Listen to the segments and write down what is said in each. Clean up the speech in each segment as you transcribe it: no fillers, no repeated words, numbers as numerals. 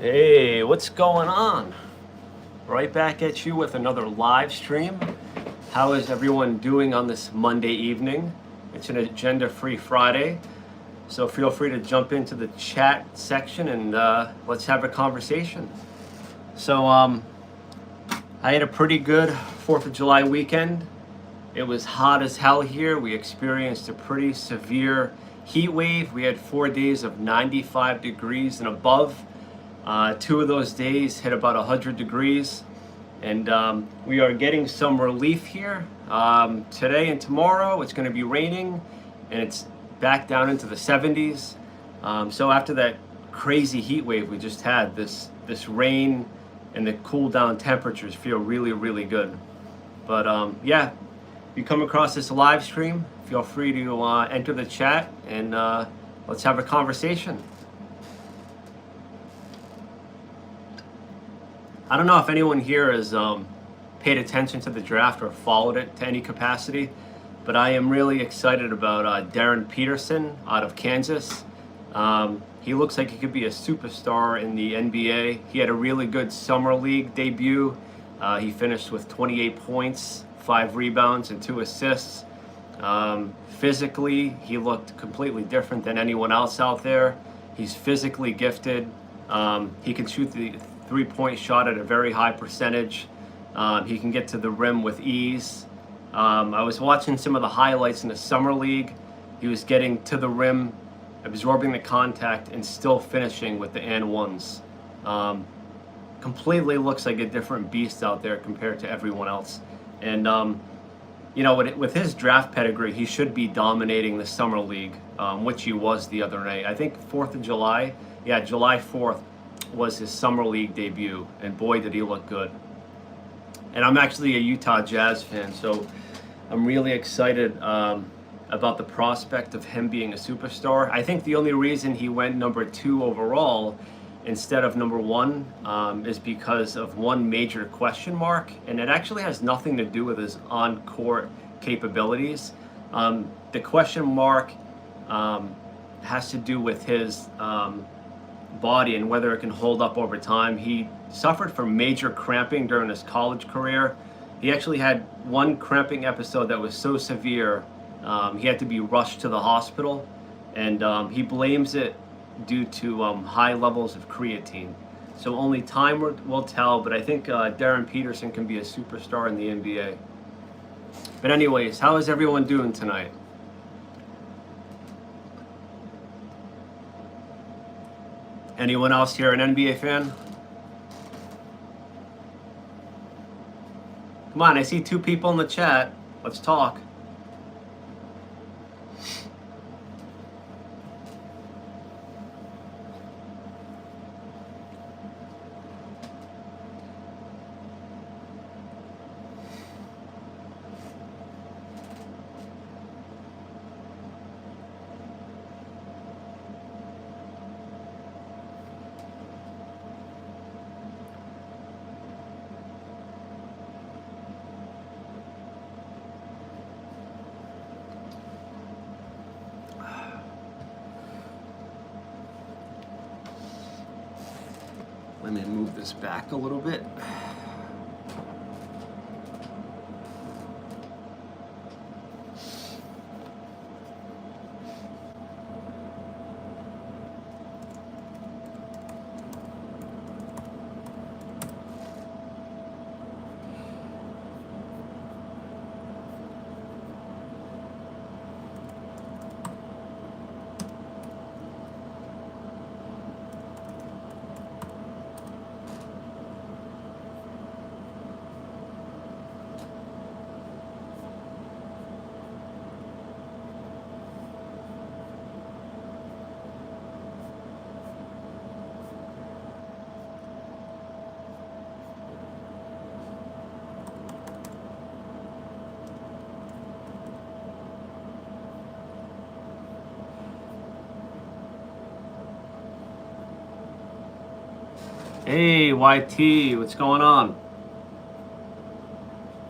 Hey, what's going on? Right back at you with another live stream. How is everyone doing on this Monday evening? It's an agenda-free Friday, so feel free to jump into the chat section and let's have a conversation. So, I had a pretty good 4th of July weekend. It was hot as hell here. We experienced a pretty severe heat wave. We had 4 days of 95 degrees and above. 2 of those days hit about 100 degrees, and we are getting some relief here. Today and tomorrow it's going to be raining, and it's back down into the 70s. So after that crazy heat wave we just had, this rain and the cool down temperatures feel really good. But yeah, if you come across this live stream, feel free to enter the chat and let's have a conversation. I don't know if anyone here has paid attention to the draft or followed it to any capacity, but I am really excited about Darren Peterson out of Kansas. He looks like he could be a superstar in the NBA. He had a really good summer league debut. He finished with 28 points, 5 rebounds, and 2 assists. Physically, he looked completely different than anyone else out there. He's physically gifted. He can shoot the 3-point shot at a very high percentage. He can get to the rim with ease. I was watching some of the highlights in the summer league. He was getting to the rim, absorbing the contact, and still finishing with the and ones. Completely looks like a different beast out there compared to everyone else. And you know, with his draft pedigree, he should be dominating the summer league, which he was the other night. I think 4th of July, yeah, July 4th was his summer league debut, and boy did he look good. And I'm actually a Utah Jazz fan, so I'm really excited about the prospect of him being a superstar. I think the only reason he went number 2 overall instead of number 1 is because of one major question mark, and it actually has nothing to do with his on-court capabilities. The question mark has to do with his body and whether it can hold up over time. He suffered from major cramping during his college career. He actually had one cramping episode that was so severe he had to be rushed to the hospital, and he blames it due to high levels of creatine. So only time will tell, but I think Darren Peterson can be a superstar in the NBA. But anyways, how is everyone doing tonight? Anyone else here an NBA fan? Come on, I see 2 people in the chat. Let's talk. Let me move this back a little bit. Hey, YT, what's going on?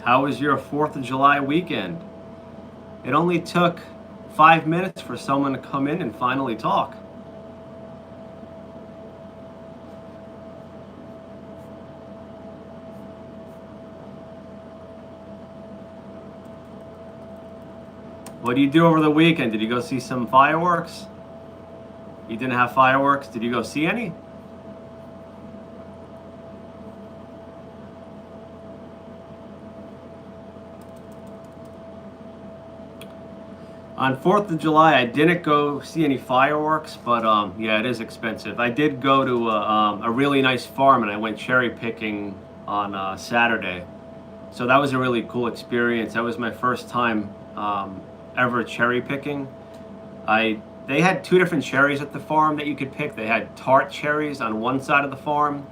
How was your 4th of July weekend? It only took 5 minutes for someone to come in and finally talk. What do you do over the weekend? Did you go see some fireworks? You didn't have fireworks? Did you go see any? On 4th of July, I didn't go see any fireworks, but yeah, it is expensive. I did go to a really nice farm, and I went cherry picking on Saturday. So that was a really cool experience. That was my first time ever cherry picking. They had two different cherries at the farm that you could pick. They had tart cherries on one side of the farm.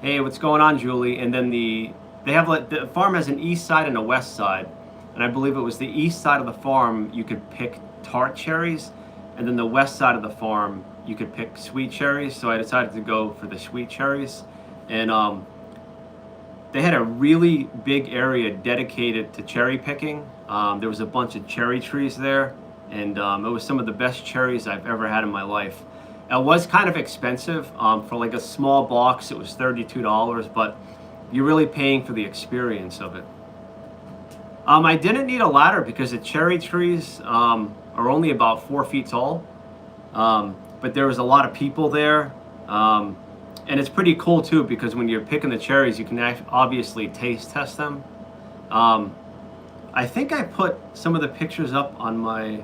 Hey, what's going on, Julie? And then the farm has an east side and a west side. And I believe it was the east side of the farm you could pick tart cherries, and then the west side of the farm you could pick sweet cherries. So I decided to go for the sweet cherries. And they had a really big area dedicated to cherry picking. There was a bunch of cherry trees there, and it was some of the best cherries I've ever had in my life. It was kind of expensive. For like a small box, it was $32, but you're really paying for the experience of it. I didn't need a ladder because the cherry trees are only about 4 feet tall, but there was a lot of people there. And it's pretty cool too, because when you're picking the cherries, you can obviously taste test them. I think I put some of the pictures up on my,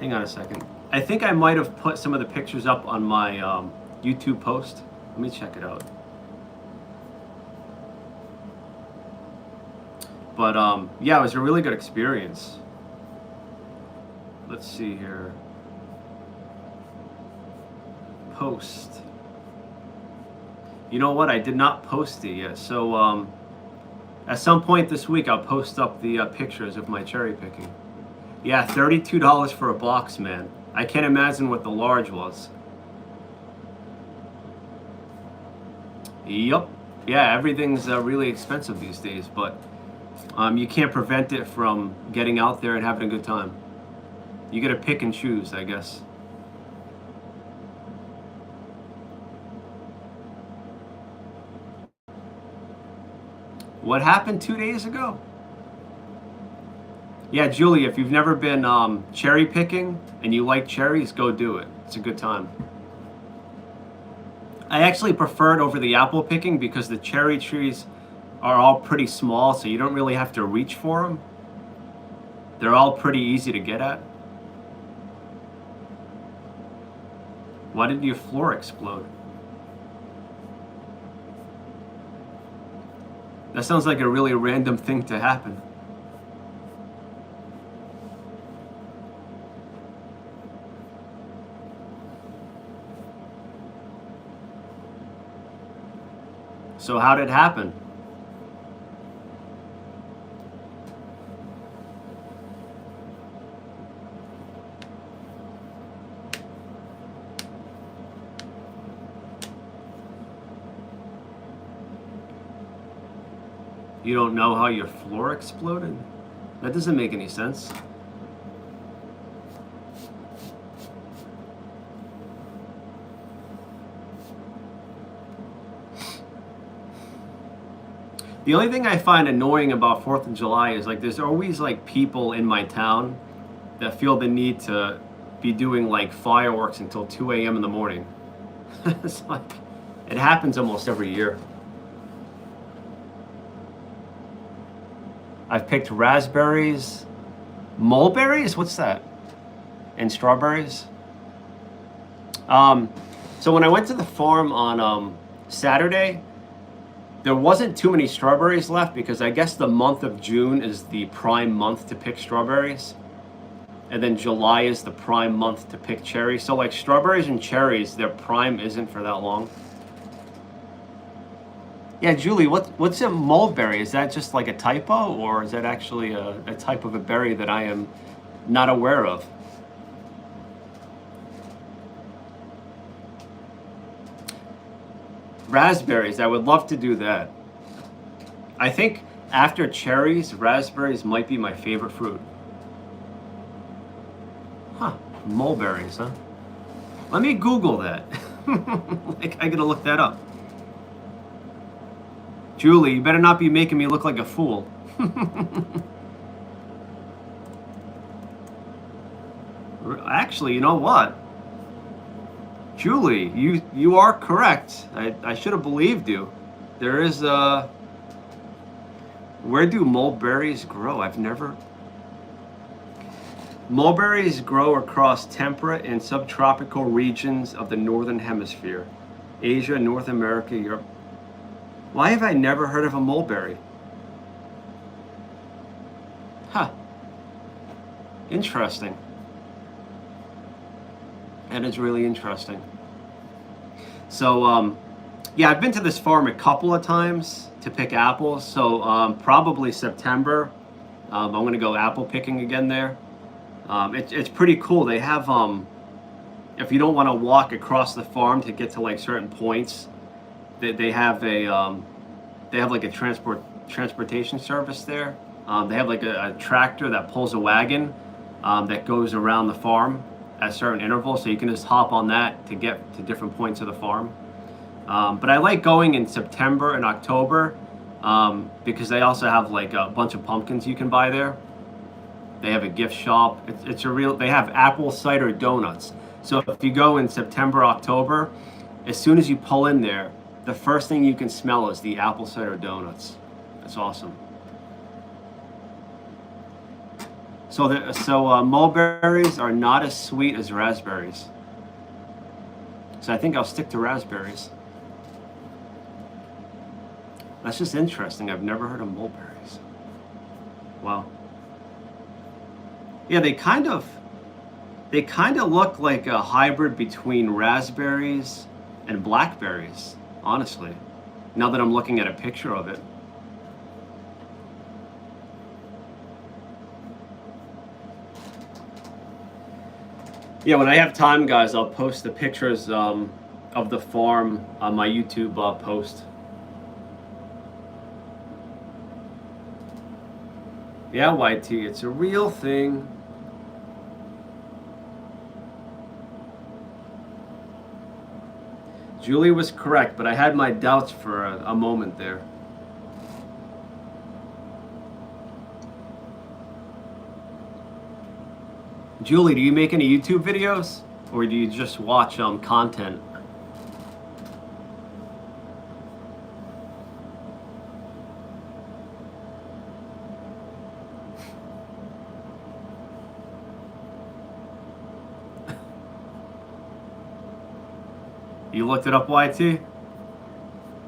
hang on a second. I think I might have put some of the pictures up on my YouTube post. Let me check it out. But yeah, it was a really good experience. Let's see here. Post. You know what? I did not post it yet. So at some point this week, I'll post up the pictures of my cherry picking. Yeah, $32 for a box, man. I can't imagine what the large was. Yup. Yeah, everything's really expensive these days, but you can't prevent it from getting out there and having a good time. You gotta pick and choose, I guess. What happened 2 days ago? Yeah, Julie, if you've never been cherry picking and you like cherries, go do it. It's a good time. I actually prefer it over the apple picking because the cherry trees are all pretty small, so you don't really have to reach for them. They're all pretty easy to get at. Why did your floor explode? That sounds like a really random thing to happen. So how did it happen? You don't know how your floor exploded? That doesn't make any sense. The only thing I find annoying about 4th of July is like there's always like people in my town that feel the need to be doing like fireworks until 2 a.m. in the morning. It's like, it happens almost every year. I've picked raspberries, mulberries, what's that? And strawberries. So when I went to the farm on Saturday, there wasn't too many strawberries left because I guess the month of June is the prime month to pick strawberries. And then July is the prime month to pick cherries. So like strawberries and cherries, their prime isn't for that long. Yeah, Julie, what's a mulberry? Is that just like a typo, or is that actually a type of a berry that I am not aware of? Raspberries, I would love to do that. I think after cherries, raspberries might be my favorite fruit. Huh, mulberries, huh? Let me Google that. Like, I gotta look that up. Julie, you better not be making me look like a fool. Actually, you know what? Julie, you are correct. I should have believed you. There is where do mulberries grow? I've never. Mulberries grow across temperate and subtropical regions of the northern hemisphere. Asia, North America, Europe. Why have I never heard of a mulberry? Huh. Interesting. That is really interesting. So, yeah, I've been to this farm a couple of times to pick apples. So, probably September, I'm going to go apple picking again there. It's pretty cool. They have, if you don't want to walk across the farm to get to like certain points, they have like a transportation service there. They have like a tractor that pulls a wagon that goes around the farm at certain intervals, so you can just hop on that to get to different points of the farm. But I like going in September and October because they also have like a bunch of pumpkins you can buy there. They have a gift shop. It's a real. They have apple cider donuts. So if you go in September, October, as soon as you pull in there, the first thing you can smell is the apple cider donuts. That's awesome. So mulberries are not as sweet as raspberries. So I think I'll stick to raspberries. That's just interesting. I've never heard of mulberries. Wow. Yeah, they kind of look like a hybrid between raspberries and blackberries, honestly. Now that I'm looking at a picture of it. Yeah, when I have time, guys, I'll post the pictures of the farm on my YouTube post. Yeah, YT, it's a real thing. Julie was correct, but I had my doubts for a moment there. Julie, do you make any YouTube videos? Or do you just watch content? You looked it up, YT?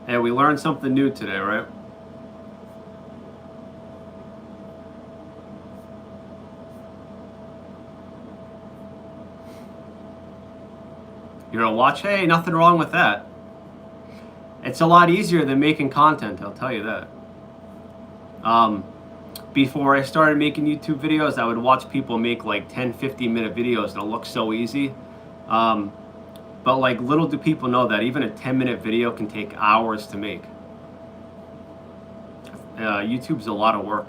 Hey, we learned something new today, right? You're gonna watch? Hey, nothing wrong with that. It's a lot easier than making content, I'll tell you that. Before I started making YouTube videos, I would watch people make like 10, 15-minute videos and it looks so easy. But like little do people know that even a 10-minute video can take hours to make. YouTube's a lot of work.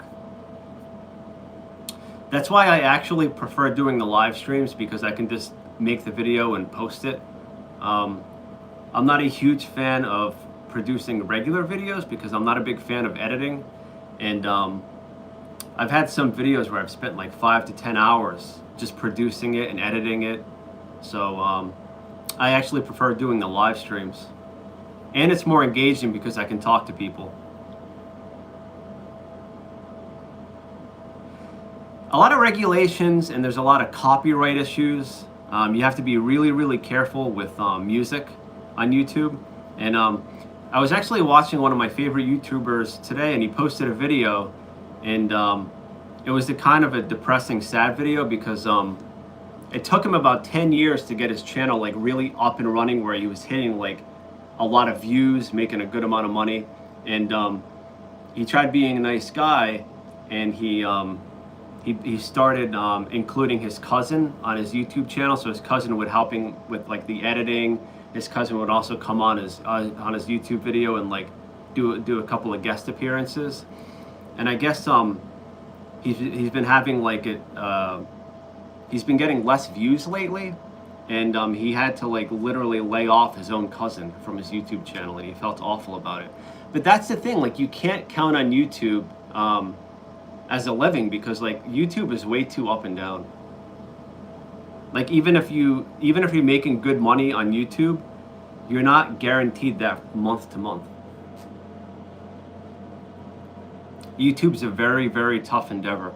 That's why I actually prefer doing the live streams, because I can just make the video and post it. I'm not a huge fan of producing regular videos because I'm not a big fan of editing. And I've had some videos where I've spent like 5 to 10 hours just producing it and editing it. So I actually prefer doing the live streams. And it's more engaging because I can talk to people. A lot of regulations, and there's a lot of copyright issues. You have to be really, really careful with music on YouTube. And I was actually watching one of my favorite YouTubers today, and he posted a video, and it was a kind of a depressing, sad video because it took him about 10 years to get his channel like really up and running, where he was hitting like a lot of views, making a good amount of money. And he tried being a nice guy, and he started including his cousin on his YouTube channel. So his cousin would help him with like the editing. His cousin would also come on his YouTube video and like do a couple of guest appearances. And I guess he's been having like he's been getting less views lately, and he had to like literally lay off his own cousin from his YouTube channel, and he felt awful about it. But that's the thing, like you can't count on YouTube as a living, because like YouTube is way too up and down. Like even if you're making good money on YouTube, you're not guaranteed that month to month. YouTube's a very, very tough endeavor.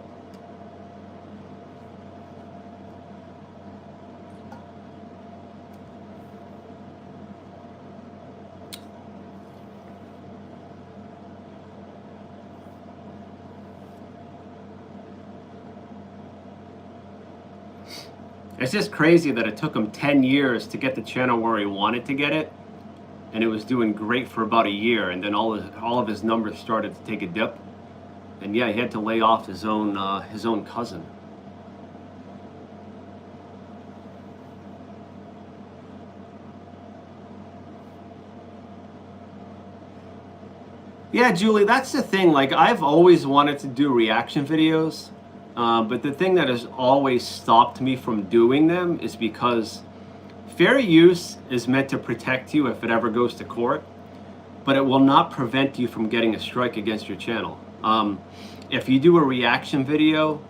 It's just crazy that it took him 10 years to get the channel where he wanted to get it, and it was doing great for about a year, and then all of his numbers started to take a dip, and yeah, he had to lay off his own cousin. Yeah, Julie, that's the thing. Like, I've always wanted to do reaction videos, but the thing that has always stopped me from doing them is because fair use is meant to protect you if it ever goes to court, but it will not prevent you from getting a strike against your channel. If you do a reaction video,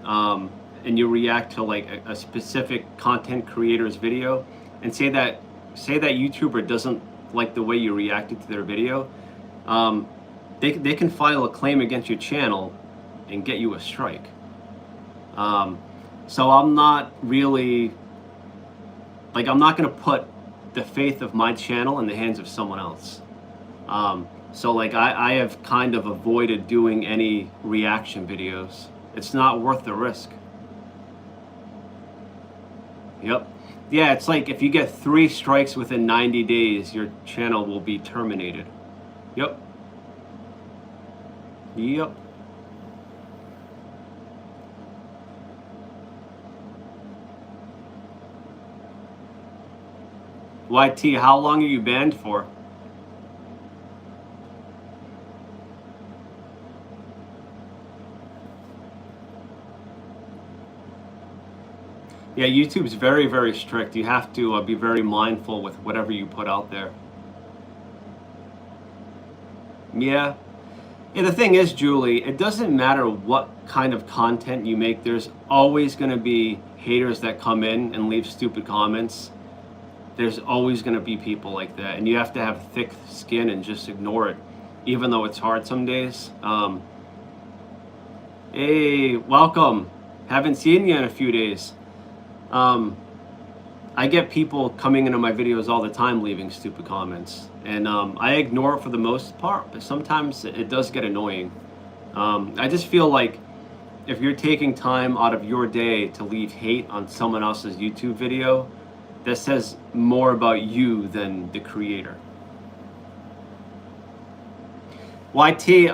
and you react to like a specific content creator's video, and say that YouTuber doesn't like the way you reacted to their video, they can file a claim against your channel and get you a strike. So I'm not really, like, I'm not going to put the faith of my channel in the hands of someone else. So like I have kind of avoided doing any reaction videos. It's not worth the risk. Yep. Yeah, it's like if you get 3 strikes within 90 days, your channel will be terminated. Yep. Yep. YT, how long are you banned for? Yeah, YouTube's very, very strict. You have to be very mindful with whatever you put out there. Yeah. Yeah, the thing is, Julie, it doesn't matter what kind of content you make. There's always going to be haters that come in and leave stupid comments. There's always going to be people like that. And you have to have thick skin and just ignore it, even though it's hard some days. Hey, welcome. Haven't seen you in a few days. I get people coming into my videos all the time leaving stupid comments, and I ignore it for the most part, but sometimes it does get annoying. I just feel like if you're taking time out of your day to leave hate on someone else's YouTube video, that says more about you than the creator. YT,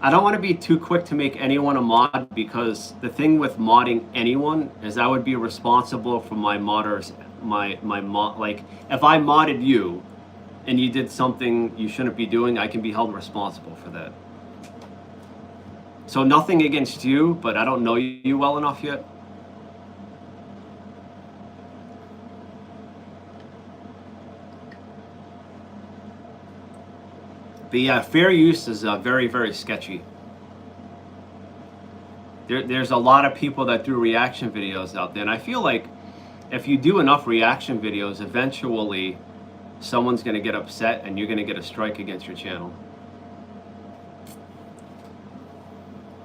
I don't want to be too quick to make anyone a mod, because the thing with modding anyone is I would be responsible for my modders, my mod. Like, if I modded you and you did something you shouldn't be doing, I can be held responsible for that. So nothing against you, but I don't know you well enough yet. But yeah, fair use is very, very sketchy. There's a lot of people that do reaction videos out there, and I feel like if you do enough reaction videos, eventually someone's going to get upset and you're going to get a strike against your channel.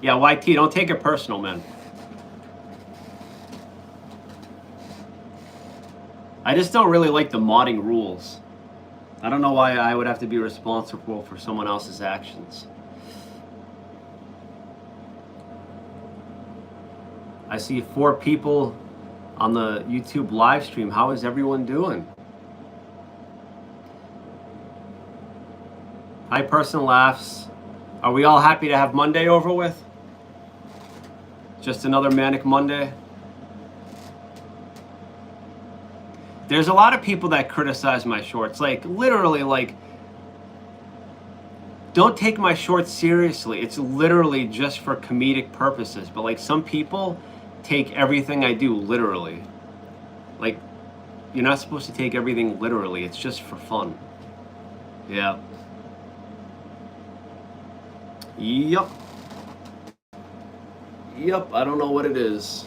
Yeah, YT, don't take it personal, man. I just don't really like the modding rules. I don't know why I would have to be responsible for someone else's actions. I see 4 people on the YouTube live stream. How is everyone doing? Hi, Person Laughs. Are we all happy to have Monday over with? Just another manic Monday? There's a lot of people that criticize my shorts. Like, literally, like, don't take my shorts seriously. It's literally just for comedic purposes. But, like, some people take everything I do literally. Like, you're not supposed to take everything literally. It's just for fun. Yeah. Yup. Yup, I don't know what it is.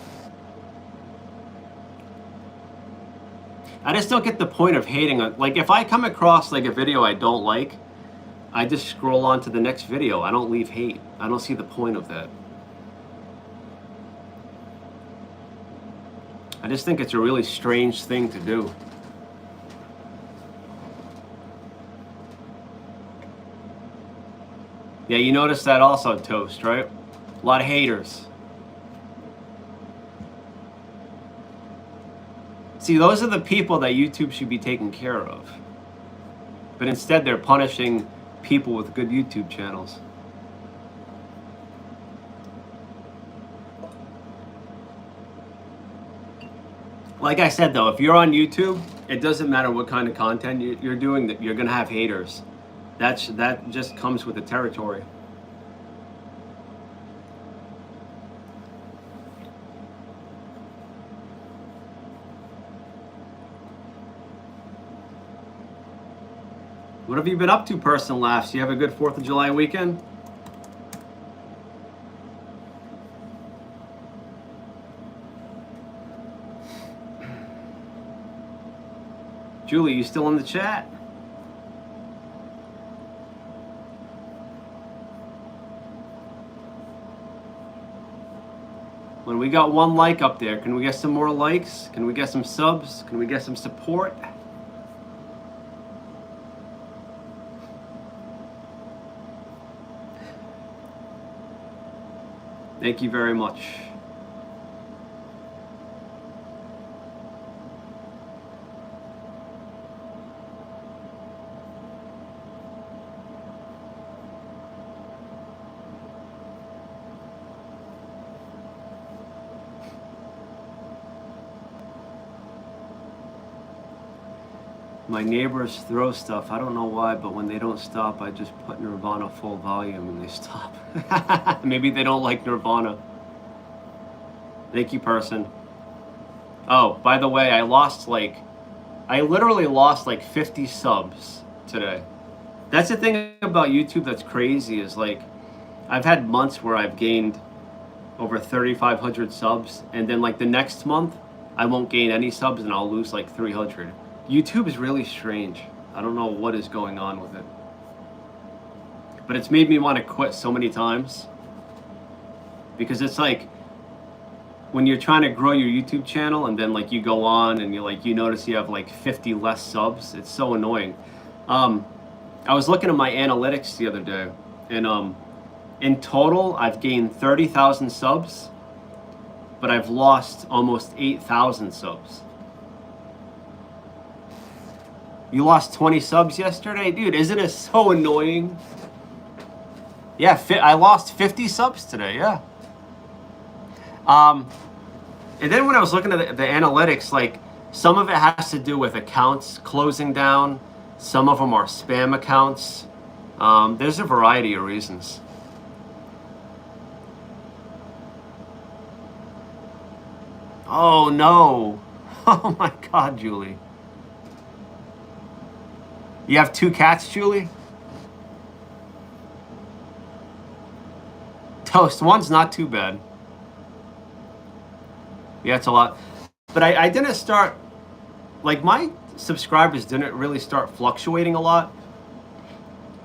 I just don't get the point of hating on, like, if I come across like a video I don't like, I just scroll on to the next video. I don't leave hate. I don't see the point of that. I just think it's a really strange thing to do. Yeah, you noticed that also, Toast, right? A lot of haters. See, those are the people that YouTube should be taking care of. But instead, they're punishing people with good YouTube channels. Like I said, though, if you're on YouTube, it doesn't matter what kind of content you're doing, that you're going to have haters. That just comes with the territory. What have you been up to, Person Laughs? You have a good 4th of July weekend? Julie, you still in the chat? When we got 1 like up there, can we get some more likes? Can we get some subs? Can we get some support? Thank you very much. My neighbors throw stuff. I don't know why, but when they don't stop, I just put Nirvana full volume and they stop. Maybe they don't like Nirvana. Thank you, Person. Oh, by the way, I literally lost like 50 subs today. That's the thing about YouTube that's crazy, is like, I've had months where I've gained over 3,500 subs, and then like the next month, I won't gain any subs and I'll lose like 300. YouTube is really strange. I don't know what is going on with it. But it's made me want to quit so many times. Because it's like, when you're trying to grow your YouTube channel and then like you go on and you notice you have like 50 less subs, it's so annoying. I was looking at my analytics the other day, and in total I've gained 30,000 subs, but I've lost almost 8,000 subs. You lost 20 subs yesterday? Dude, isn't it so annoying? Yeah, I lost 50 subs today, yeah. And then when I was looking at the analytics, like, some of it has to do with accounts closing down. Some of them are spam accounts. There's a variety of reasons. Oh, no. Oh, my God, Julie. You have 2 cats, Julie? Toast, 1's not too bad. Yeah, it's a lot. But I didn't start, like, my subscribers didn't really start fluctuating a lot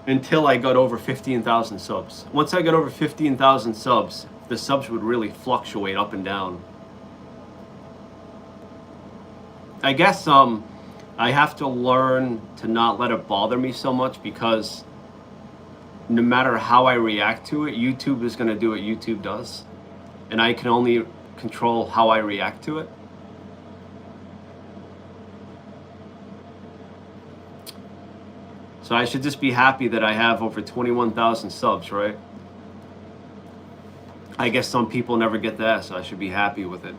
until I got over 15,000 subs. Once I got over 15,000 subs, the subs would really fluctuate up and down. I guess I have to learn to not let it bother me so much, because no matter how I react to it, YouTube is going to do what YouTube does. And I can only control how I react to it. So I should just be happy that I have over 21,000 subs, right? I guess some people never get that, so I should be happy with it.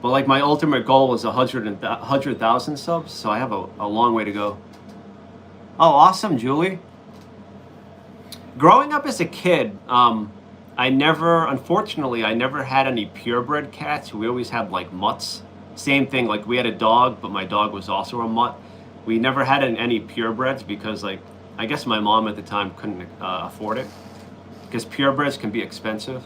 But like, my ultimate goal was 100,000 subs, so I have a long way to go. Oh, awesome, Julie. Growing up as a kid, unfortunately, I never had any purebred cats. We always had like mutts. Same thing, like, we had a dog, but my dog was also a mutt. We never had any purebreds because, like, I guess my mom at the time couldn't afford it, because purebreds can be expensive.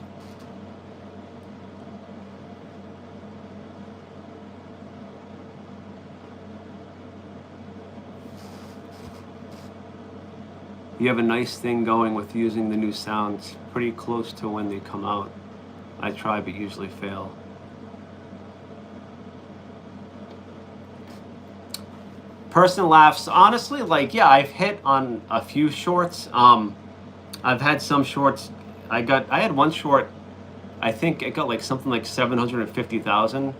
You have a nice thing going with using the new sounds pretty close to when they come out. I try but usually fail. Person laughs. Honestly, like, yeah, I've hit on a few shorts. I've had some shorts. I had one short, I think it got like something like 750,000.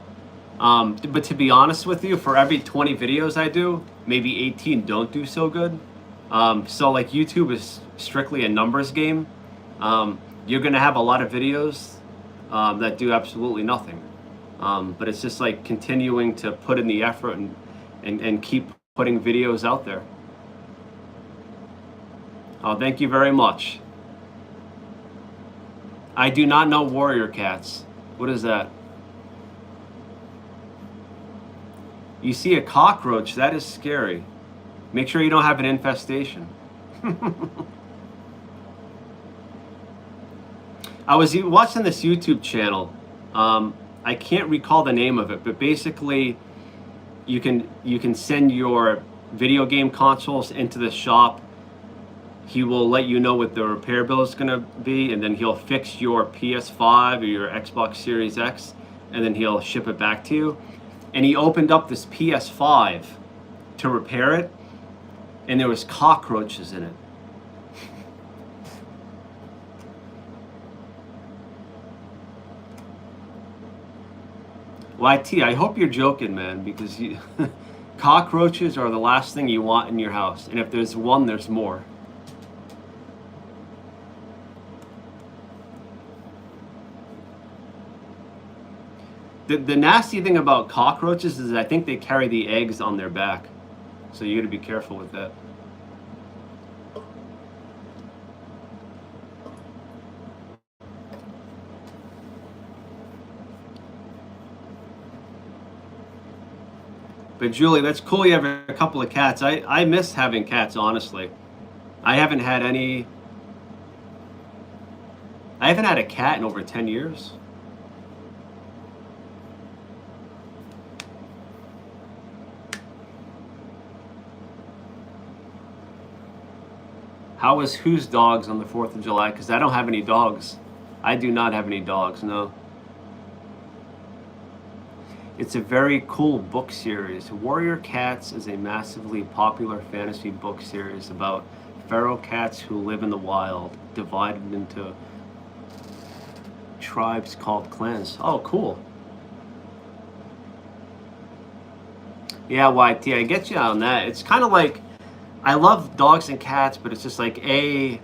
But to be honest with you, for every 20 videos I do, maybe 18 don't do so good. So like YouTube is strictly a numbers game. You're gonna have a lot of videos that do absolutely nothing. But it's just like continuing to put in the effort and keep putting videos out there. Oh, thank you very much. I do not know warrior cats. What is that? You see a cockroach, that is scary. Make sure you don't have an infestation. I was watching this YouTube channel. I can't recall the name of it, but basically you can send your video game consoles into the shop. He will let you know what the repair bill is going to be, and then he'll fix your PS5 or your Xbox Series X, and then he'll ship it back to you. And he opened up this PS5 to repair it, and there was cockroaches in it. YT, I hope you're joking, man, because cockroaches are the last thing you want in your house. And if there's one, there's more. The nasty thing about cockroaches is I think they carry the eggs on their back. So you got to be careful with that. But Julie, that's cool you have a couple of cats. I miss having cats, honestly. I haven't had a cat in over 10 years. How was whose dogs on the 4th of July? Because I don't have any dogs. I do not have any dogs, no. It's a very cool book series. Warrior Cats is a massively popular fantasy book series about feral cats who live in the wild, divided into tribes called clans. Oh, cool. Yeah, YT, I get you on that. It's kind of like, I love dogs and cats, but it's just like they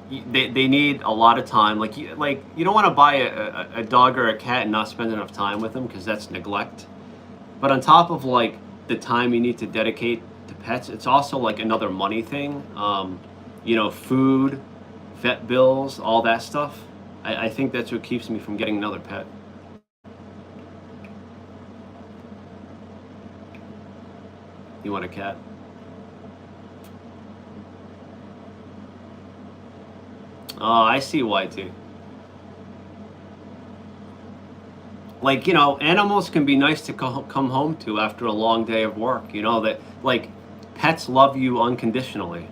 need a lot of time. Like you don't want to buy a dog or a cat and not spend enough time with them, because that's neglect. But on top of like the time you need to dedicate to pets, it's also like another money thing. Food, vet bills, all that stuff. I think that's what keeps me from getting another pet. You want a cat? Oh, I see YT. Like, animals can be nice to come home to after a long day of work. That, like, pets love you unconditionally.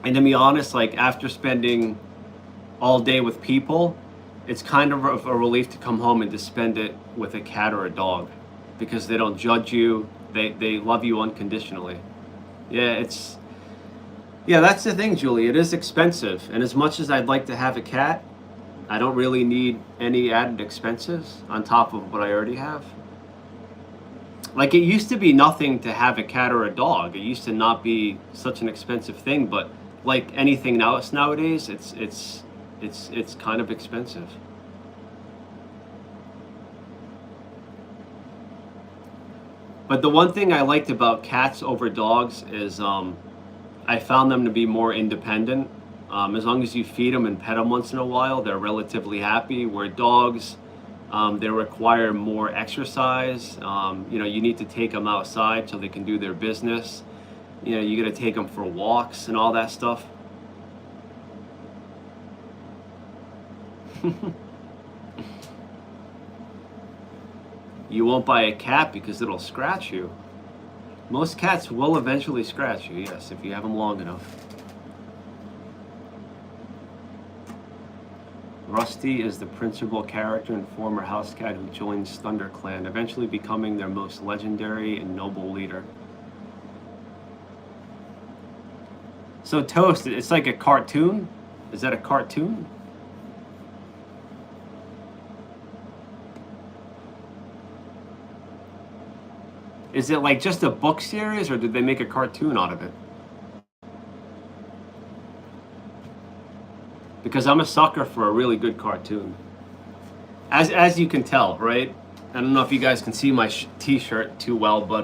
And to be honest, like, after spending all day with people, it's kind of a relief to come home and to spend it with a cat or a dog, because they don't judge you. They love you unconditionally. Yeah, that's the thing, Julie. It is expensive. And as much as I'd like to have a cat, I don't really need any added expenses on top of what I already have. Like, it used to be nothing to have a cat or a dog. It used to not be such an expensive thing, but like anything else nowadays, it's kind of expensive. But the one thing I liked about cats over dogs is I found them to be more independent. As long as you feed them and pet them once in a while, they're relatively happy. Where dogs, they require more exercise. You need to take them outside so they can do their business. You got to take them for walks and all that stuff. You won't buy a cat because it'll scratch you. Most cats will eventually scratch you, yes, if you have them long enough. Rusty is the principal character and former house cat who joins ThunderClan, eventually becoming their most legendary and noble leader. So Toast, it's like a cartoon? Is that a cartoon? Is it like just a book series, or did they make a cartoon out of it? Because I'm a sucker for a really good cartoon. As you can tell, right? I don't know if you guys can see my t-shirt too well, but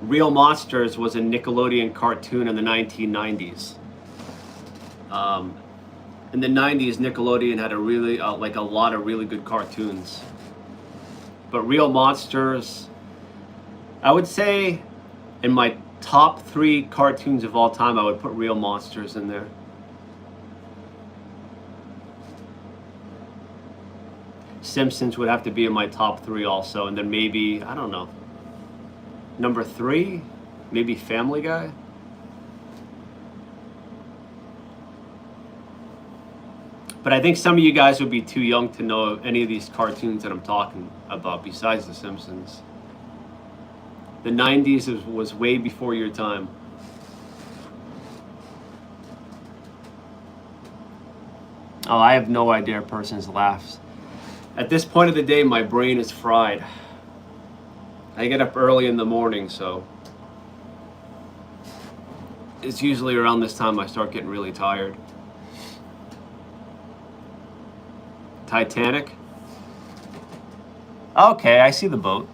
Real Monsters was a Nickelodeon cartoon in the 1990s. In the 90s, Nickelodeon had a really like a lot of really good cartoons. But Real Monsters, I would say, in my top 3 cartoons of all time, I would put Real Monsters in there. Simpsons would have to be in my top 3 also, and then maybe, I don't know, number 3, maybe Family Guy. But I think some of you guys would be too young to know any of these cartoons that I'm talking about besides The Simpsons. The 90s was way before your time. Oh, I have no idea a person's laughs. At this point of the day, my brain is fried. I get up early in the morning, so it's usually around this time I start getting really tired. Titanic? Okay, I see the boat.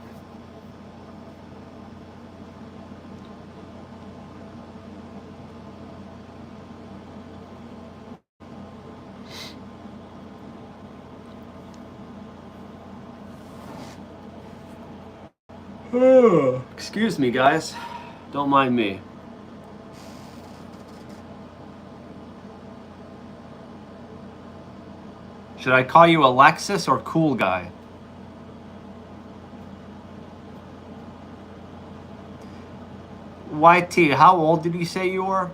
Excuse me, guys. Don't mind me. Should I call you Alexis or Cool Guy? YT, how old did you say you were?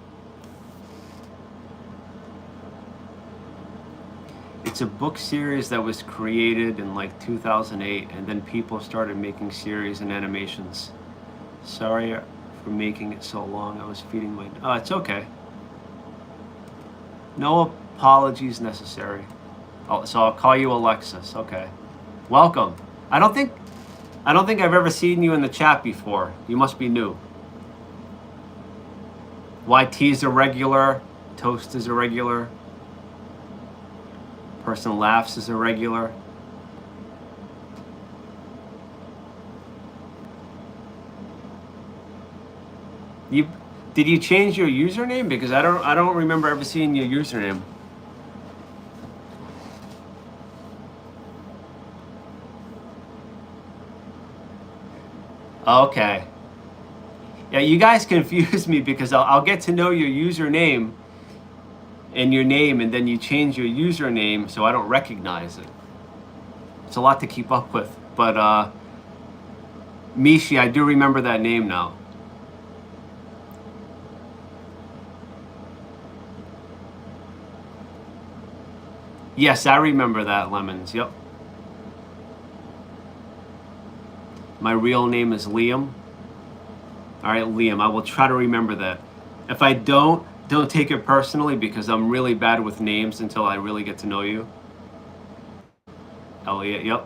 It's a book series that was created in like 2008, and then people started making series and animations. Sorry for making it so long. I was feeding my... Oh, it's okay. No apologies necessary. Oh, so I'll call you Alexis. Okay. Welcome. I don't think I've ever seen you in the chat before. You must be new. YT's a regular. Toast is a regular. Person laughs is a regular. Did you change your username? Because I don't remember ever seeing your username. Okay. Yeah, you guys confuse me because I'll get to know your username and your name, and then you change your username so I don't recognize it. It's a lot to keep up with. But Mishi, I do remember that name now. Yes, I remember that, Lemons. Yep. My real name is Liam. All right, Liam, I will try to remember that. If I don't take it personally, because I'm really bad with names until I really get to know you. Elliot, yep.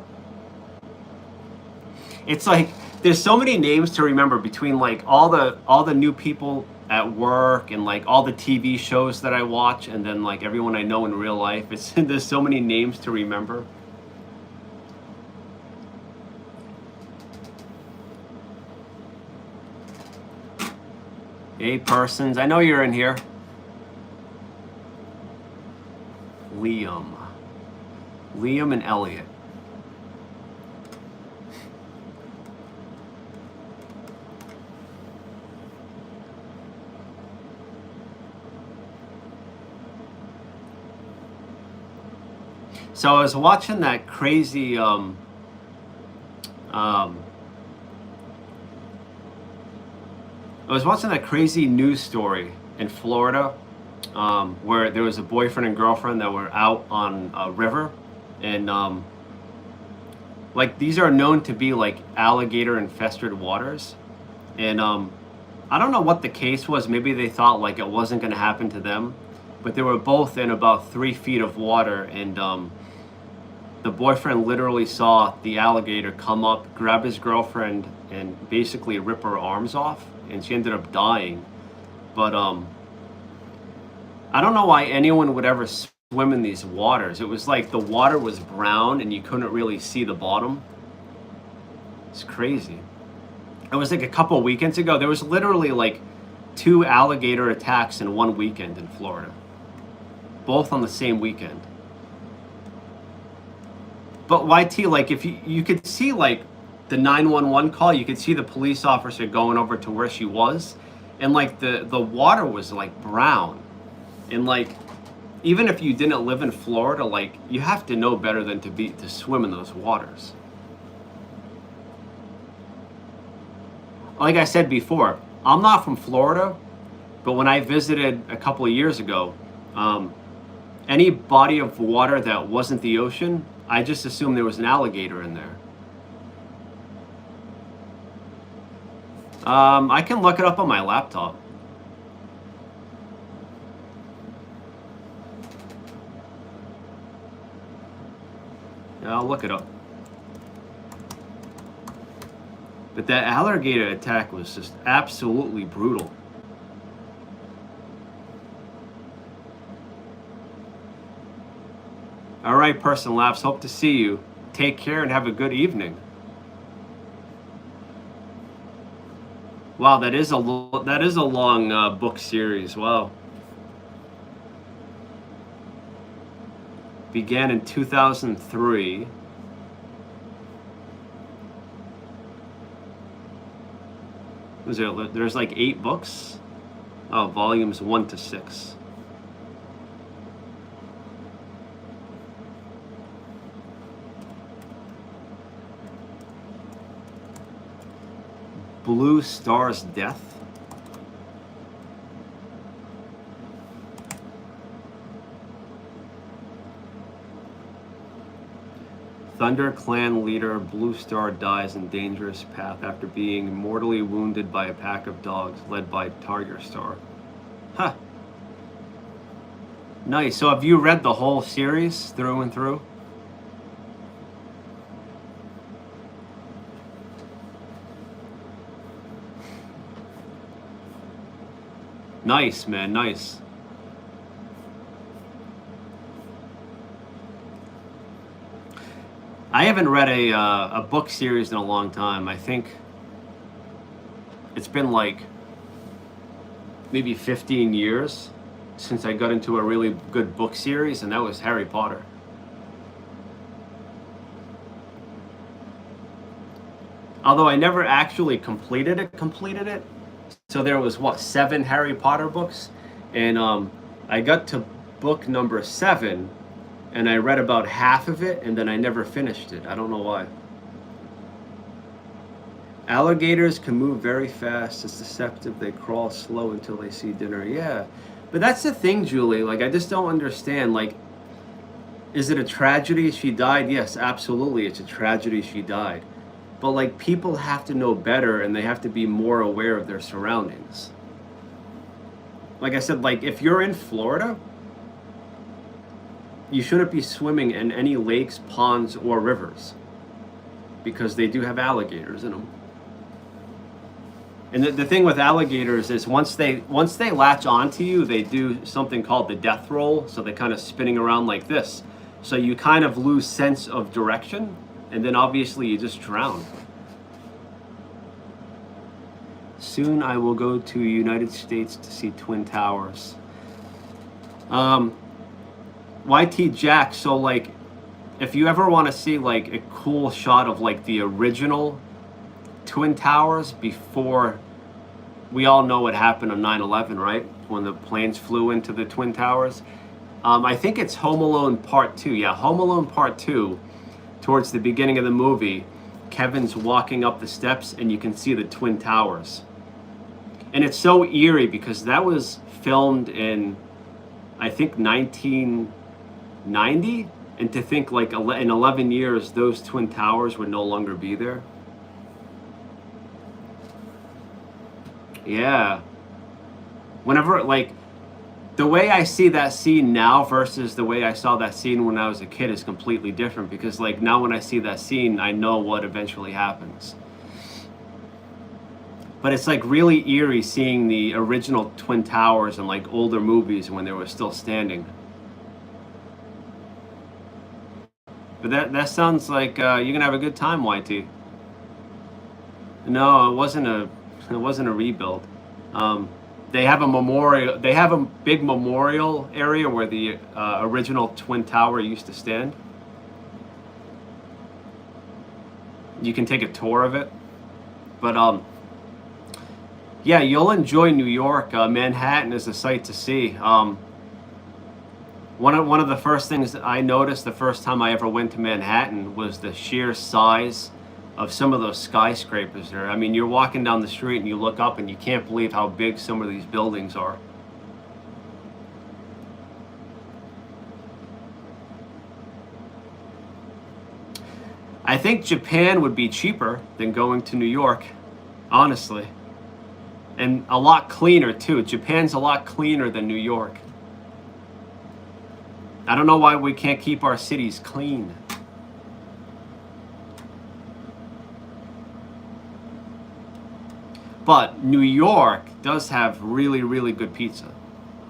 It's like there's so many names to remember between like all the new people at work and like all the TV shows that I watch, and then like everyone I know in real life. There's so many names to remember. Hey, persons, I know you're in here. Liam and Elliot. So I was watching that crazy I was watching that crazy news story in Florida, where there was a boyfriend and girlfriend that were out on a river, and like these are known to be like alligator infested waters, and I don't know what the case was. Maybe they thought like it wasn't going to happen to them, but they were both in about 3 feet of water, and the boyfriend literally saw the alligator come up, grab his girlfriend, and basically rip her arms off, and she ended up dying. But I don't know why anyone would ever swim in these waters. It was like the water was brown and you couldn't really see the bottom. It's crazy. It was like a couple weekends ago. There was literally like 2 alligator attacks in one weekend in Florida, both on the same weekend. But YT, like if you could see like the 911 call, you could see the police officer going over to where she was, and like the water was like brown, and like even if you didn't live in Florida, like you have to know better than to swim in those waters. Like I said before, I'm not from Florida, but when I visited a couple of years ago, any body of water that wasn't the ocean, I just assumed there was an alligator in there. I can look it up on my laptop. Yeah, I'll look it up. But that alligator attack was just absolutely brutal. All right, Person Labs, hope to see you. Take care and have a good evening. Wow, that is a long book series. Wow. Began in 2003. There's like 8 books? Oh, volumes 1 to 6. Blue Star's Death. Thunder Clan leader Blue Star dies in dangerous path after being mortally wounded by a pack of dogs led by Tiger Star. Huh. Nice. So have you read the whole series through and through? Nice, man. Nice. I haven't read a book series in a long time. I think it's been like maybe 15 years since I got into a really good book series, and that was Harry Potter. Although I never actually completed it. So there was 7 Harry Potter books, and I got to book number 7, and I read about half of it, and then I never finished it. I don't know why. Alligators can move very fast. It's deceptive. They crawl slow until they see dinner. Yeah, but that's the thing, Julie. Like, I just don't understand. Like, is it a tragedy she died? Yes, absolutely. It's a tragedy she died. But like, people have to know better, and they have to be more aware of their surroundings. Like I said, like if you're in Florida, you shouldn't be swimming in any lakes, ponds, or rivers, because they do have alligators in them. And the thing with alligators is once they latch onto you, they do something called the death roll. So they're kind of spinning around like this. So you kind of lose sense of direction, and then obviously you just drown. Soon I will go to United States to see Twin Towers. YT Jack, so like if you ever want to see like a cool shot of like the original Twin Towers before, we all know what happened on 9/11, right? When the planes flew into the Twin Towers. I think it's Home Alone Part 2. Yeah, Home Alone Part 2. Towards the beginning of the movie, Kevin's walking up the steps and you can see the Twin Towers. And it's so eerie because that was filmed in, I think, 1990. And to think like in 11 years, those Twin Towers would no longer be there. Yeah. Whenever, like, the way I see that scene now versus the way I saw that scene when I was a kid is completely different, because like now when I see that scene, I know what eventually happens. But it's like really eerie seeing the original Twin Towers in like older movies when they were still standing. But that sounds like you're gonna have a good time, YT. No, it wasn't a rebuild. They have a memorial. They have a big memorial area where the original Twin Tower used to stand. You can take a tour of it. But yeah, you'll enjoy New York. Manhattan is a sight to see. One of the first things that I noticed the first time I ever went to Manhattan was the sheer size of some of those skyscrapers there. I mean, you're walking down the street and you look up and you can't believe how big some of these buildings are. I think Japan would be cheaper than going to New York, honestly. And a lot cleaner too. Japan's a lot cleaner than New York. I don't know why we can't keep our cities clean. But New York does have really, really good pizza.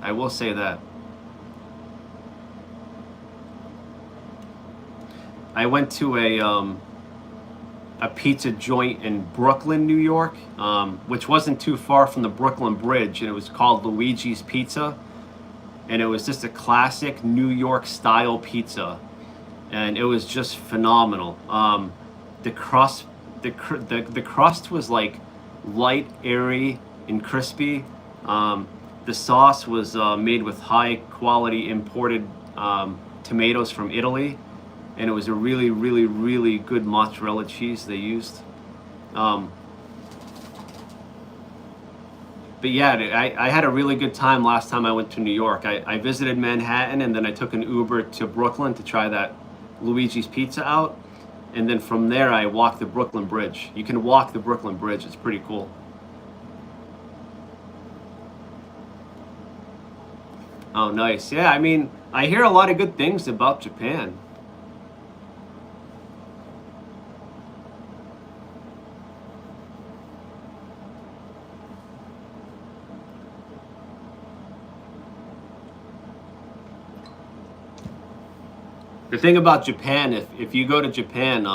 I will say that. I went to a pizza joint in Brooklyn, New York, which wasn't too far from the Brooklyn Bridge, and it was called Luigi's Pizza. And it was just a classic New York style pizza, and it was just phenomenal. The crust, the crust was like light, airy, and crispy. The sauce was made with high quality imported tomatoes from Italy, and it was a really, really, really good mozzarella cheese they used. But yeah, I had a really good time last time I went to New York. I visited Manhattan, and then I took an Uber to Brooklyn to try that Luigi's Pizza out. And then from there, I walked the Brooklyn Bridge. You can walk the Brooklyn Bridge. It's pretty cool. Oh, nice. Yeah, I mean, I hear a lot of good things about Japan. The thing about Japan, if you go to Japan,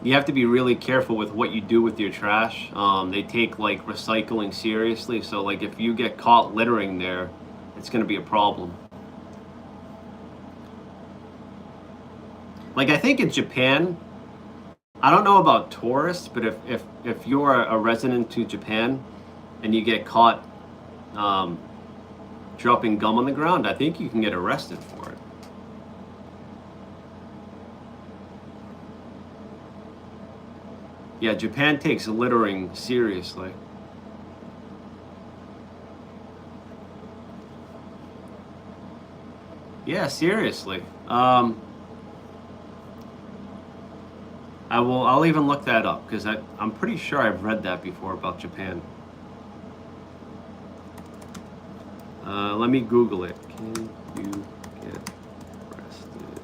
you have to be really careful with what you do with your trash. They take like recycling seriously, so like if you get caught littering there, it's gonna be a problem. Like I think in Japan, I don't know about tourists, but if you're a resident to Japan and you get caught um, dropping gum on the ground, I think you can get arrested for it. Yeah, Japan takes littering seriously. Yeah, seriously. I'll even look that up because I'm pretty sure I've read that before about Japan. Let me Google it. Can you get arrested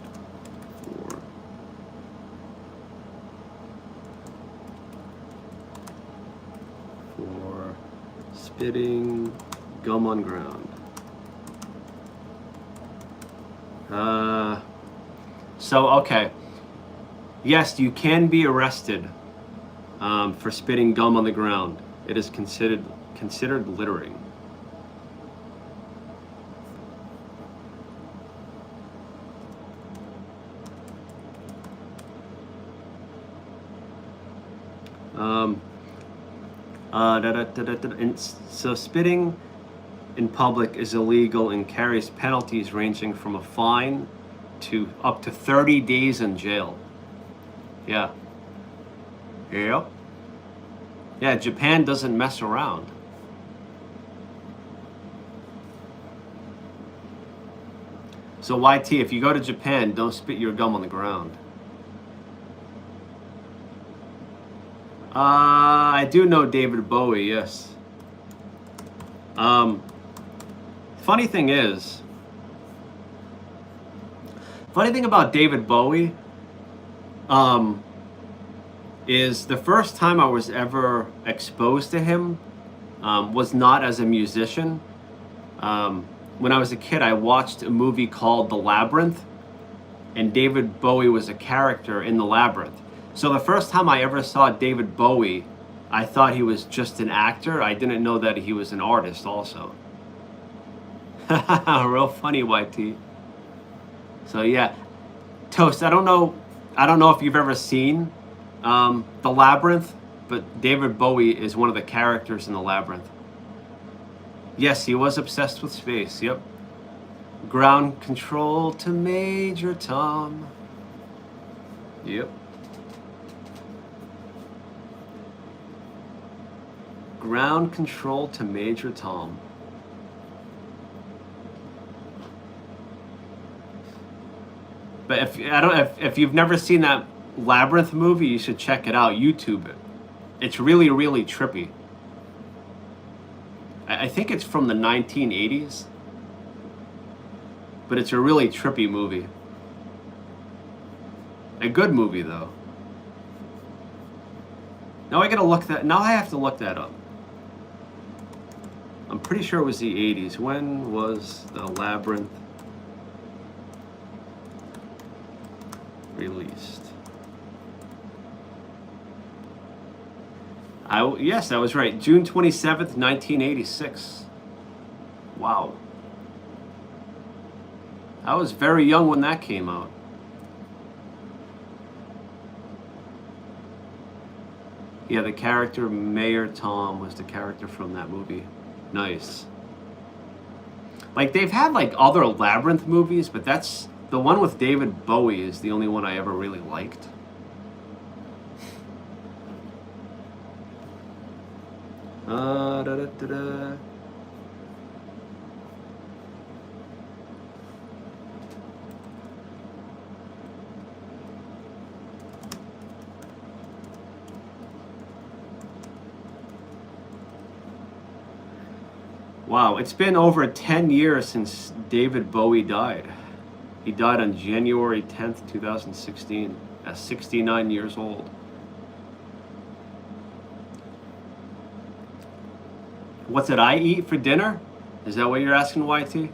for spitting gum on ground? So okay. Yes, you can be arrested for spitting gum on the ground. It is considered littering. Um, and so spitting in public is illegal and carries penalties ranging from a fine to up to 30 days in jail. Yeah. Yep. Yeah, Japan doesn't mess around. So YT, if you go to Japan, don't spit your gum on the ground. I do know David Bowie, yes. Funny thing about David Bowie, is the first time I was ever exposed to him was not as a musician. When I was a kid, I watched a movie called The Labyrinth, and David Bowie was a character in The Labyrinth. So the first time I ever saw David Bowie, I thought he was just an actor. I didn't know that he was an artist also. Real funny, YT. So yeah, Toast, I don't know if you've ever seen The Labyrinth, but David Bowie is one of the characters in The Labyrinth. Yes, he was obsessed with space, yep. Ground control to Major Tom. Yep. Ground control to Major Tom. But if you've never seen that Labyrinth movie, you should check it out. YouTube it. It's really, really trippy. I think it's from the 1980s. But it's a really trippy movie. A good movie though. Now I have to look that up. I'm pretty sure it was the 80s. When was The Labyrinth released? Yes, that was right. June 27th, 1986. Wow. I was very young when that came out. Yeah, the character Mayor Tom was the character from that movie. Nice. Like, they've had like other Labyrinth movies, but that's the one with David Bowie is the only one I ever really liked. Wow, it's been over 10 years since David Bowie died. He died on January 10th, 2016, at 69 years old. What did I eat for dinner? Is that what you're asking, YT?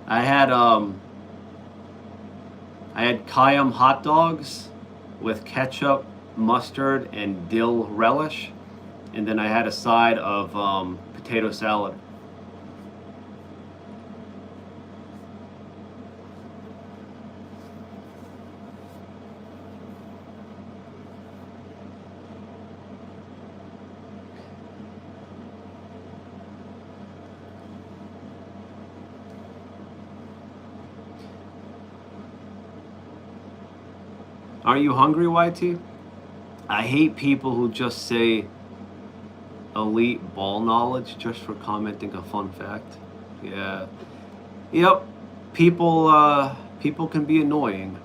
I had Kayam hot dogs with ketchup, mustard, and dill relish, and then I had a side of potato salad. Are you hungry, YT? I hate people who just say elite ball knowledge just for commenting a fun fact. Yeah. Yep. People can be annoying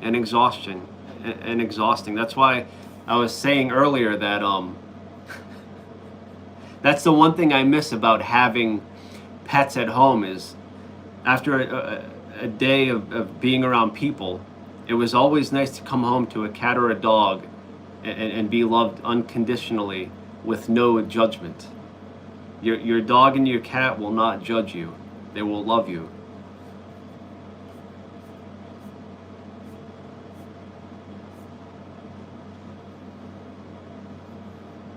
and exhausting. That's why I was saying earlier that that's the one thing I miss about having pets at home is after a day of being around people, it was always nice to come home to a cat or a dog and be loved unconditionally with no judgment. Your dog and your cat will not judge you. They will love you.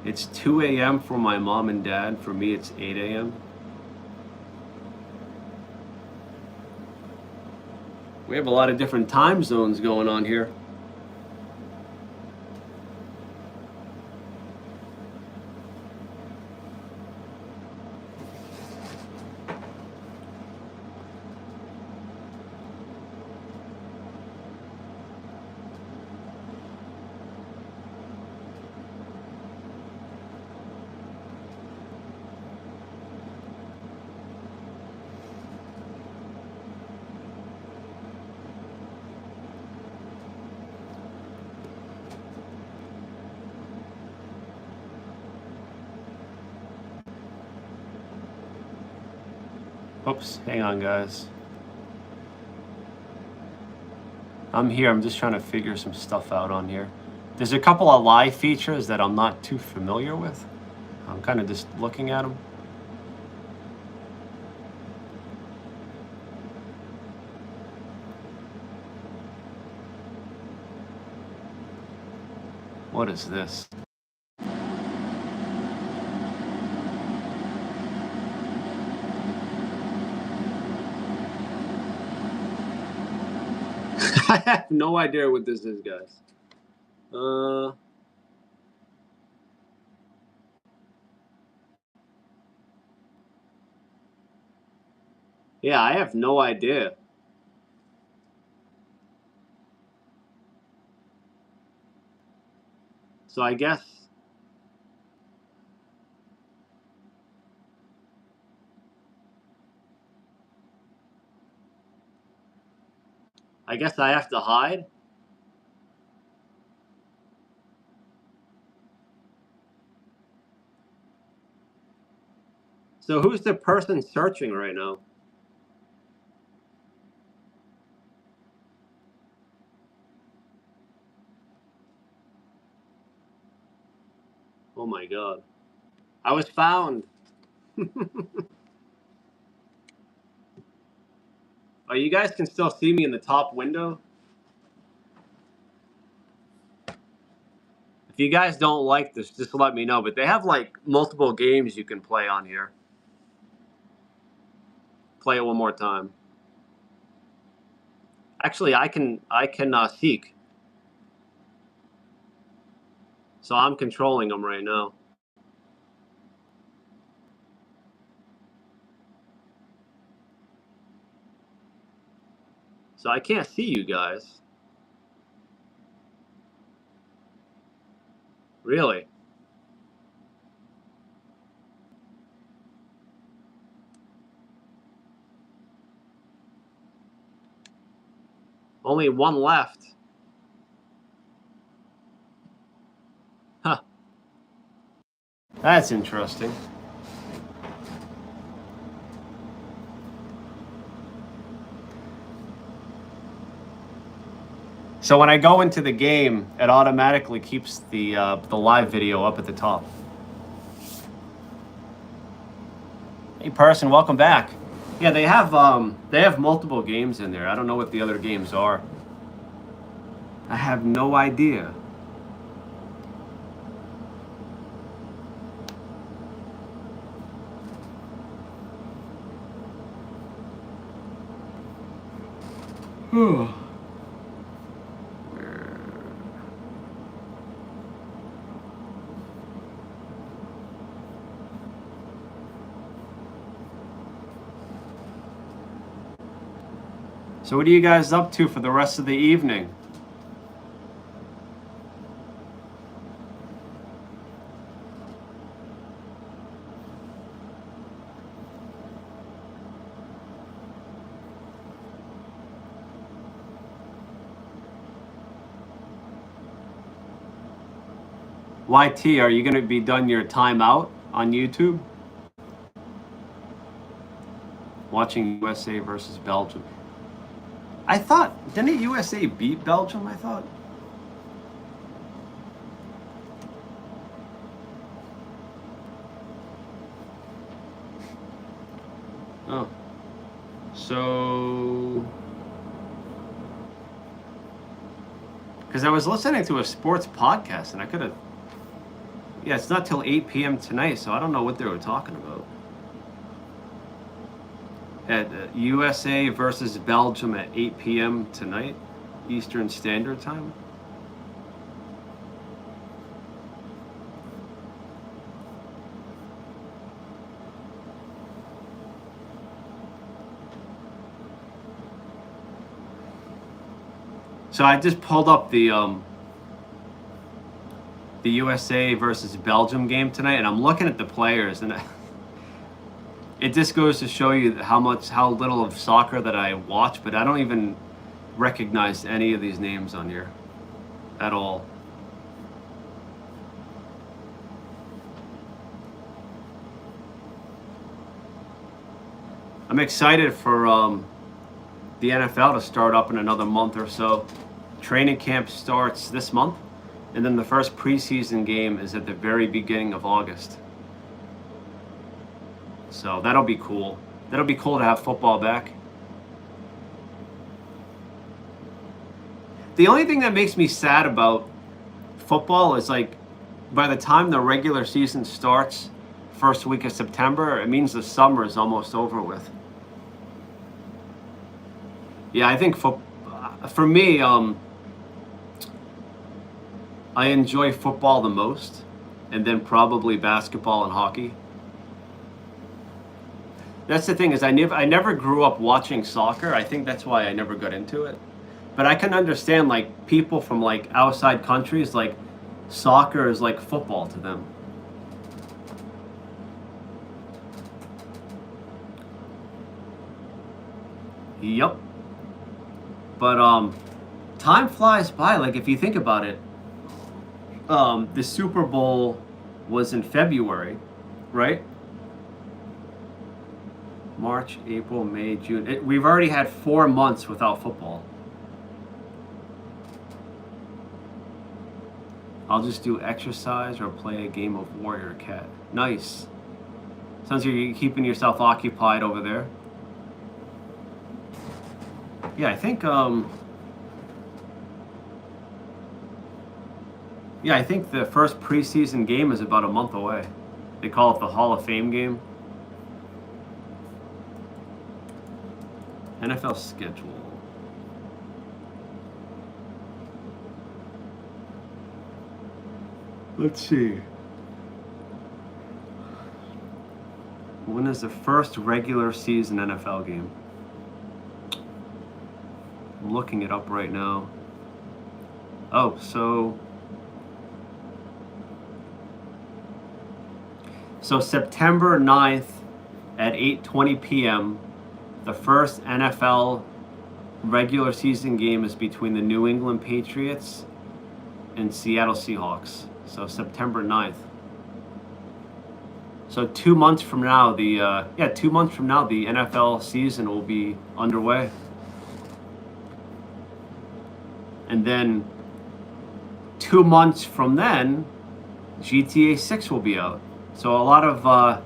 It's 2 a.m. for my mom and dad. For me, it's 8 a.m. We have a lot of different time zones going on here. Oops, hang on, guys. I'm here. I'm just trying to figure some stuff out on here. There's a couple of live features that I'm not too familiar with. I'm kind of just looking at them. What is this? I have no idea what this is, guys. Yeah, I have no idea. So I guess I have to hide. So who's the person searching right now? Oh my god. I was found. Oh, you guys can still see me in the top window? If you guys don't like this, just let me know. But they have like multiple games you can play on here. Play it one more time. Actually, I can seek. So I'm controlling them right now. So I can't see you guys. Really? Only one left. Huh. That's interesting. So when I go into the game, it automatically keeps the live video up at the top. Hey, person, welcome back. Yeah, they have multiple games in there. I don't know what the other games are. I have no idea. So what are you guys up to for the rest of the evening? YT, are you going to be done your timeout on YouTube? Watching USA versus Belgium. I thought, didn't USA beat Belgium, I thought? Oh. So... Because I was listening to a sports podcast and I could have... Yeah, it's not till 8 p.m. tonight, so I don't know what they were talking about. At USA versus Belgium at 8 p.m. tonight, Eastern Standard Time. So I just pulled up the USA versus Belgium game tonight, and I'm looking at the players, and it just goes to show you how little of soccer that I watch, but I don't even recognize any of these names on here at all. I'm excited for the NFL to start up in another month or so. Training camp starts this month, and then the first preseason game is at the very beginning of August. So that'll be cool. That'll be cool to have football back. The only thing that makes me sad about football is like by the time the regular season starts, first week of September, it means the summer is almost over with. Yeah, I think for me, I enjoy football the most, and then probably basketball and hockey. That's the thing is I never grew up watching soccer. I think that's why I never got into it. But I can understand like people from like outside countries, like soccer is like football to them. Yep. But time flies by. Like if you think about it, the Super Bowl was in February, right? March, April, May, June. We've already had 4 months without football. I'll just do exercise or play a game of Warrior Cat. Nice. Sounds like you're keeping yourself occupied over there. Yeah, I think I think the first preseason game is about a month away. They call it the Hall of Fame game. NFL schedule. Let's see. When is the first regular season NFL game? I'm looking it up right now. Oh, so September 9th at 8:20 p.m., the first NFL regular season game is between the New England Patriots and Seattle Seahawks. So September 9th. So 2 months from now, the 2 months from now, the NFL season will be underway. And then 2 months from then, GTA 6 will be out. So a lot of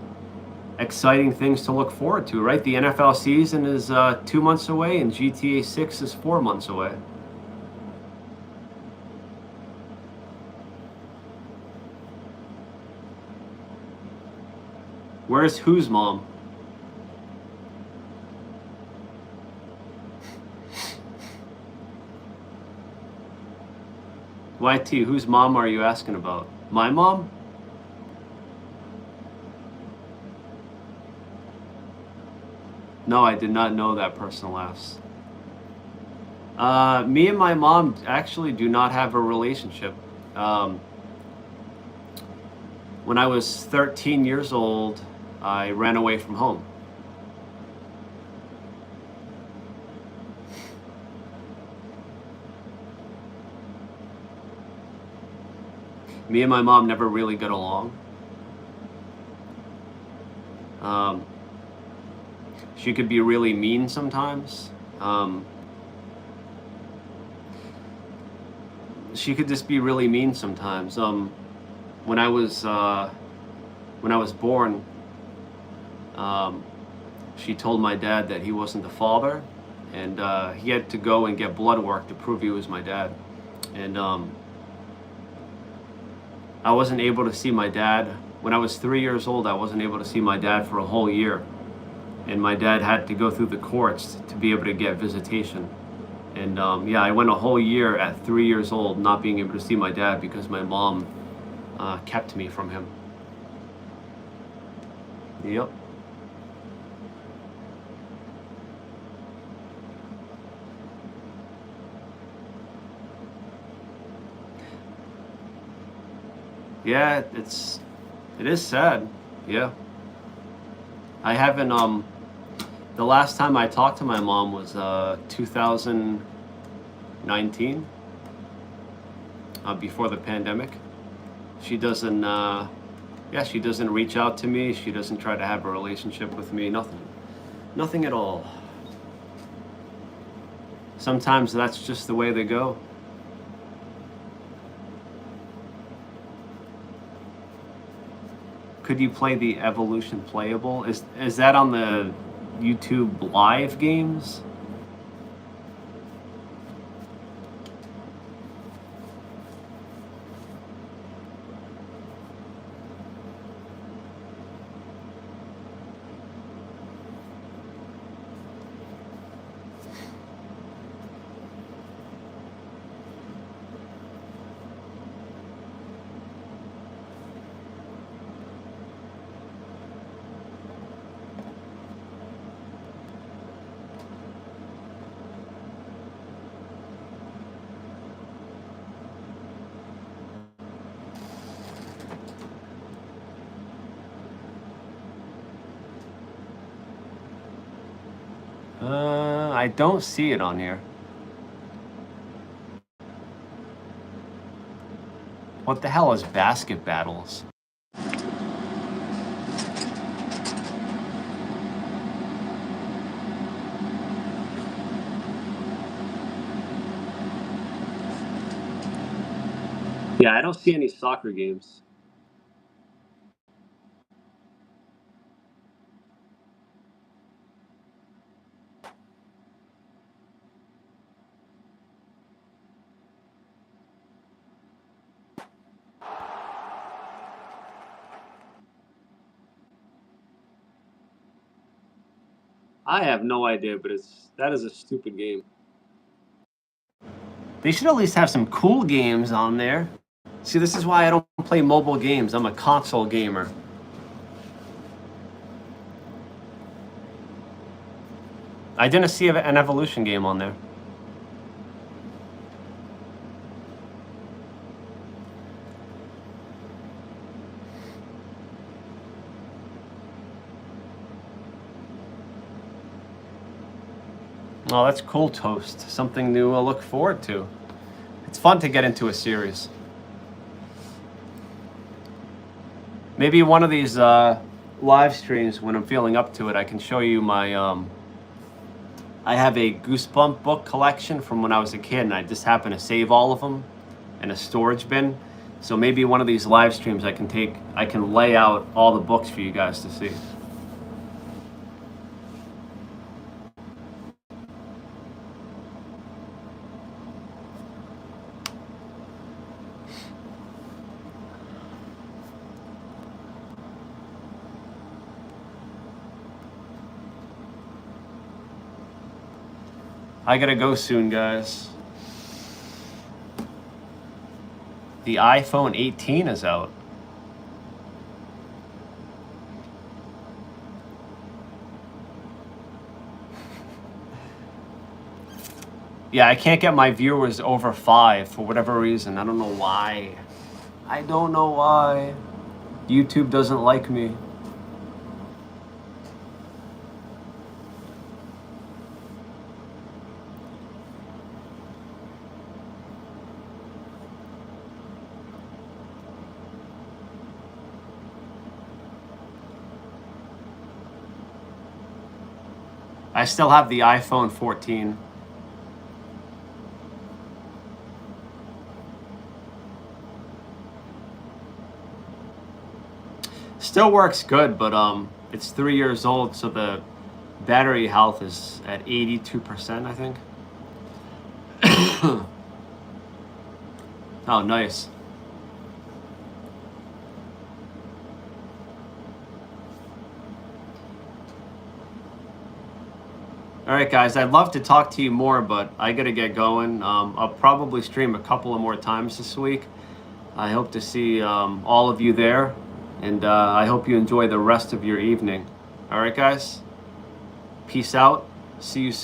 exciting things to look forward to, right? The NFL season is 2 months away, and GTA 6 is 4 months away. Where's whose mom? YT, whose mom are you asking about? My mom? No, I did not know that person laughs. Me and my mom actually do not have a relationship. When I was 13 years old, I ran away from home. Me and my mom never really got along. She could be really mean sometimes. She could just be really mean sometimes. When I was born, she told my dad that he wasn't the father, and he had to go and get blood work to prove he was my dad. And I wasn't able to see my dad. When I was 3 years old, I wasn't able to see my dad for a whole year. And my dad had to go through the courts to be able to get visitation. And I went a whole year at 3 years old not being able to see my dad because my mom kept me from him. Yep. Yeah, it is sad. Yeah. I haven't the last time I talked to my mom was 2019, before the pandemic. She doesn't she doesn't reach out to me. She doesn't try to have a relationship with me, nothing. Nothing at all. Sometimes that's just the way they go. Could you play the Evolution playable? Is that on the YouTube live games? I don't see it on here. What the hell is Basket Battles? Yeah, I don't see any soccer games. I have no idea, but that is a stupid game. They should at least have some cool games on there. See, this is why I don't play mobile games. I'm a console gamer. I didn't see an Evolution game on there. Oh, that's cool, Toast. Something new to look forward to. It's fun to get into a series. Maybe one of these live streams, when I'm feeling up to it, I can show you my... I have a Goosebump book collection from when I was a kid, and I just happen to save all of them in a storage bin. So maybe one of these live streams I can lay out all the books for you guys to see. I gotta go soon, guys. The iPhone 18 is out. Yeah, I can't get my viewers over 5 for whatever reason. I don't know why. I don't know why. YouTube doesn't like me. I still have the iPhone 14. Still works good, but it's 3 years old, so the battery health is at 82%, I think. Oh, nice. All right, guys, I'd love to talk to you more, but I gotta get going. I'll probably stream a couple of more times this week. I hope to see all of you there, and I hope you enjoy the rest of your evening. All right, guys? Peace out. See you soon.